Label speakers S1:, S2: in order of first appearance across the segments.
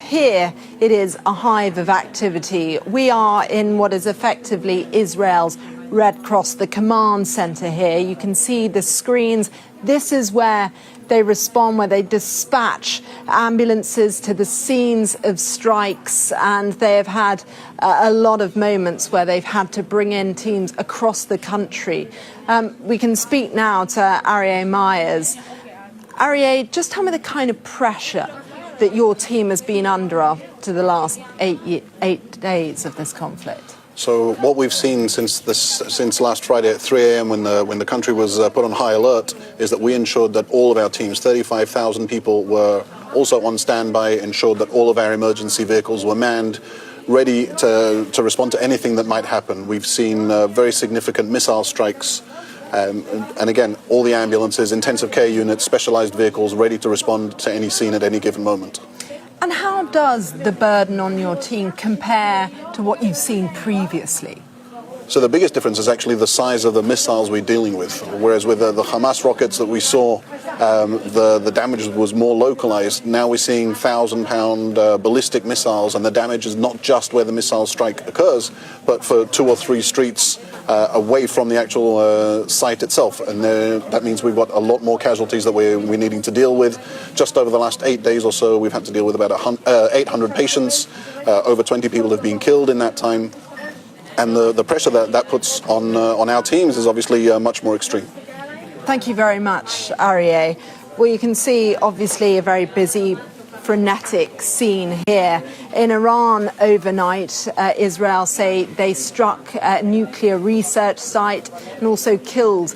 S1: Here it is a hive of activity. We are in what is effectively Israel's Red Cross, the command center here. You can see the screens. This is where they respond, where they dispatch ambulances to the scenes of strikes, and they have had a lot of moments where they've had to bring in teams across the country. We can speak now to Aryeh Myers. Aryeh, just tell me the kind of pressure that your team has been under after the last eight days of this conflict.
S2: So what we've seen since last Friday at 3 a.m. when the country was put on high alert is that we ensured that all of our teams, 35,000 people, were also on standby, ensured that all of our emergency vehicles were manned, ready to respond to anything that might happen. We've seen very significant missile strikes. And again, all the ambulances, intensive care units, specialized vehicles ready to respond to any scene at any given moment.
S1: And how does the burden on your team compare to what you've seen previously?
S2: So the biggest difference is actually the size of the missiles we're dealing with. Whereas with the Hamas rockets that we saw, the damage was more localized. Now we're seeing 1,000-pound ballistic missiles, and the damage is not just where the missile strike occurs, but for 2 or 3 streets away from the actual site itself. And that means we've got a lot more casualties that we're needing to deal with. Just over the last 8 days or so, we've had to deal with about 800 patients. Over 20 people have been killed in that time. And the pressure that puts on our teams is obviously much more extreme.
S1: Thank you very much, Aryeh. Well, you can see, obviously, a very busy, frenetic scene here. In Iran overnight, Israel say they struck a nuclear research site and also killed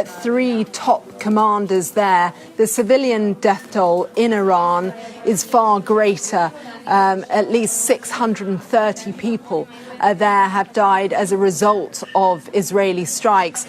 S1: 3 top commanders there. The civilian death toll in Iran is far greater. At least 630 people there have died as a result of Israeli strikes.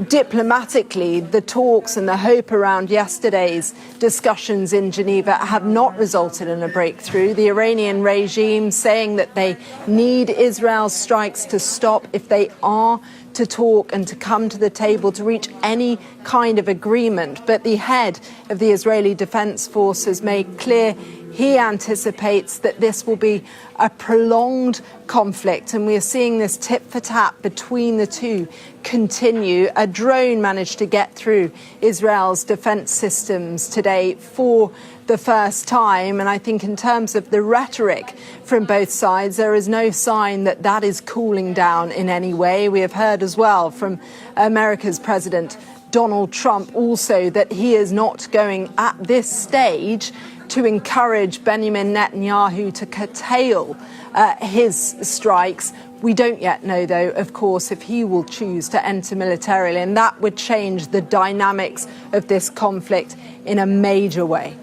S1: Diplomatically, the talks and the hope around yesterday's discussions in Geneva have not resulted in a breakthrough. The Iranian regime saying that they need Israel's strikes to stop if they are to talk and to come to the table to reach any kind of agreement. But the head of the Israeli Defense Forces made clear he anticipates that this will be a prolonged conflict, and we're seeing this tit-for-tat between the two continue. A drone managed to get through Israel's defense systems today for the first time, and I think in terms of the rhetoric from both sides, there is no sign that that is cooling down in any way. We have heard as well from America's President Donald Trump also that he is not going at this stage to encourage Benjamin Netanyahu to curtail his strikes. We don't yet know, though, of course, if he will choose to enter militarily, and that would change the dynamics of this conflict in a major way.